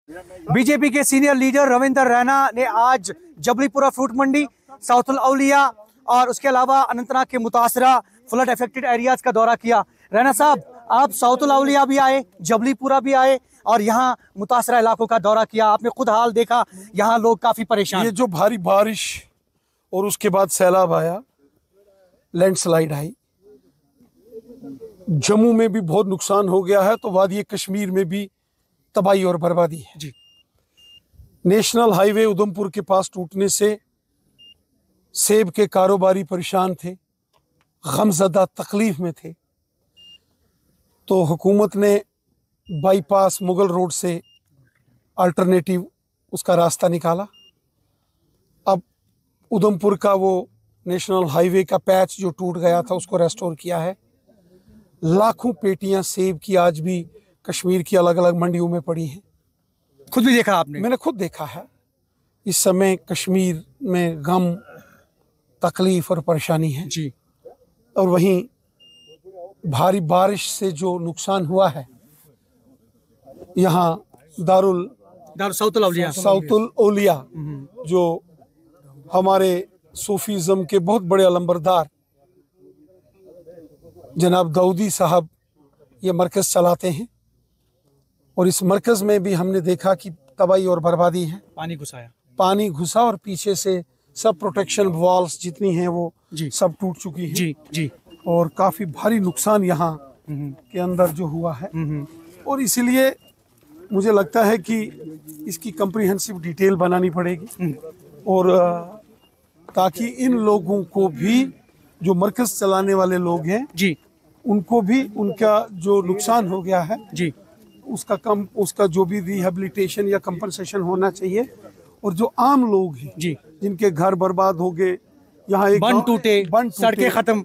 BJP के senior leader Ravinder Raina ने आज जबलीपुरा फ्रूट मंडी, साउथ औलिया और उसके अलावा अनंतनाग के मुतासरा फ्लड अफेक्टेड एरियाज का दौरा किया। रैना साहब, आप साउथ औलिया भी आए, जबलीपुरा भी आए और यहाँ मुतासरा इलाकों का दौरा किया। आपने खुद हाल देखा, यहाँ लोग काफी परेशान। ये जो भारी बारिश और उसके बाद सैलाब आया, लैंडस्लाइड आई, जम्मू में भी बहुत नुकसान हो गया है, तो वादी कश्मीर में भी तबाही और बर्बादी है जी। नेशनल हाईवे उधमपुर के पास टूटने से सेब के कारोबारी परेशान थे, गमज़दा तकलीफ में थे, तो हुकूमत ने बाईपास मुगल रोड से अल्टरनेटिव उसका रास्ता निकाला। अब उधमपुर का वो नेशनल हाईवे का पैच जो टूट गया था उसको रेस्टोर किया है। लाखों पेटियां सेब की आज भी कश्मीर की अलग अलग मंडियों में पड़ी हैं। खुद भी देखा आपने? मैंने खुद देखा है। इस समय कश्मीर में गम, तकलीफ और परेशानी है जी। और वहीं भारी बारिश से जो नुकसान हुआ है, यहाँ साउथ औलिया जो हमारे सूफीज़म के बहुत बड़े अलंबरदार जनाब दाऊदी साहब ये मरकज़ चलाते हैं, और इस मरकज़ में भी हमने देखा कि तबाही और बर्बादी है। पानी घुसा और पीछे से सब प्रोटेक्शन वॉल्स जितनी हैं वो सब टूट चुकी हैं। जी जी। और काफ़ी भारी नुकसान यहाँ के अंदर जो हुआ है, और इसीलिए मुझे लगता है कि इसकी कम्प्रिहेंसिव डिटेल बनानी पड़ेगी, और ताकि इन लोगों को भी, जो मरकज़ चलाने वाले लोग हैं जी, उनको भी उनका जो नुकसान हो गया है जी, उसका जो भी रिहेबिलिटेशन या कंपनसेशन होना चाहिए। और जो आम लोग हैं जी, जिनके घर बर्बाद हो गए, यहाँ एक बंद टूटे, सड़कें खत्म,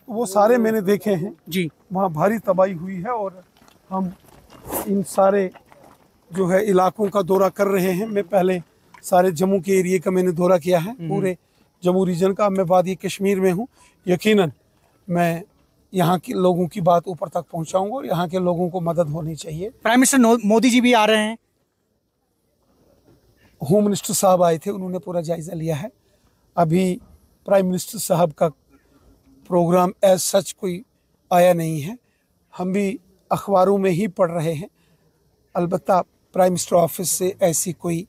वो सारे मैंने देखे हैं जी। वहाँ भारी तबाही हुई है, और हम इन सारे जो है इलाकों का दौरा कर रहे हैं। मैं पहले सारे जम्मू के एरिया का मैंने दौरा किया है, पूरे जम्मू रीजन का। मैं वादी कश्मीर में हूँ, यकीनन मैं यहाँ के लोगों की बात ऊपर तक पहुँचाऊंगा और यहाँ के लोगों को मदद होनी चाहिए। प्राइम मिनिस्टर मोदी जी भी आ रहे हैं, होम मिनिस्टर साहब आए थे, उन्होंने पूरा जायज़ा लिया है। अभी प्राइम मिनिस्टर साहब का प्रोग्राम एज सच कोई आया नहीं है, हम भी अखबारों में ही पढ़ रहे हैं। अलबत्ता प्राइम मिनिस्टर ऑफिस से ऐसी कोई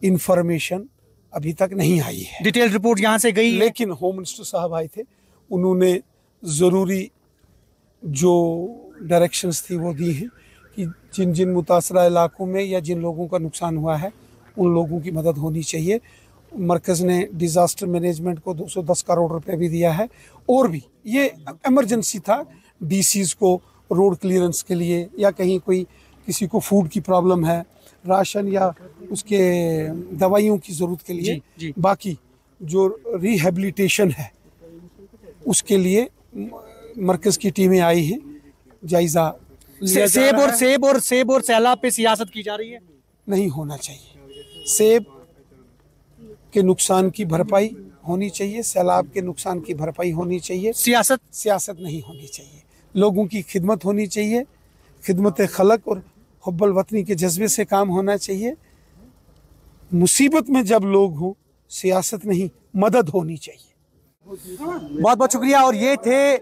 इन्फॉर्मेशन अभी तक नहीं आई है। डिटेल रिपोर्ट यहाँ से गई, लेकिन होम मिनिस्टर साहब आए थे, उन्होंने ज़रूरी जो डायरेक्शंस थी वो दी हैं कि जिन जिन मुतासरा इलाकों में या जिन लोगों का नुकसान हुआ है उन लोगों की मदद होनी चाहिए। मरकज़ ने डिज़ास्टर मैनेजमेंट को 210 करोड़ रुपए भी दिया है, और भी ये इमरजेंसी था डीसीज़ को रोड क्लियरेंस के लिए, या कहीं कोई किसी को फूड की प्रॉब्लम है, राशन या उसके दवाइयों की ज़रूरत के लिए। जी। बाकी जो रिहेबिलिटेशन है उसके लिए मरकज़ की टीमें आई हैं, जायज़ा सेब और सैलाब पे सियासत की जा रही है। नहीं होना चाहिए। सेब के नुकसान की भरपाई होनी चाहिए, सैलाब के नुकसान की भरपाई होनी चाहिए। सियासत नहीं होनी चाहिए। लोगों की खिदमत होनी चाहिए, खिदमत खलक और हुब्बुल वतनी के जज्बे से काम होना चाहिए। मुसीबत में जब लोग हों, सियासत नहीं, मदद होनी चाहिए। बहुत बहुत शुक्रिया। और ये थे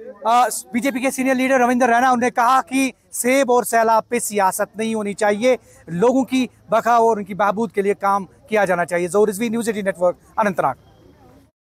बीजेपी के सीनियर लीडर रविंदर रैना। उन्होंने कहा कि सेब और सैलाब पे सियासत नहीं होनी चाहिए, लोगों की बका और उनकी बहबूद के लिए काम किया जाना चाहिए। ज़ोहर रिजवी, न्यूज़ 18 नेटवर्क, अनंतनाग।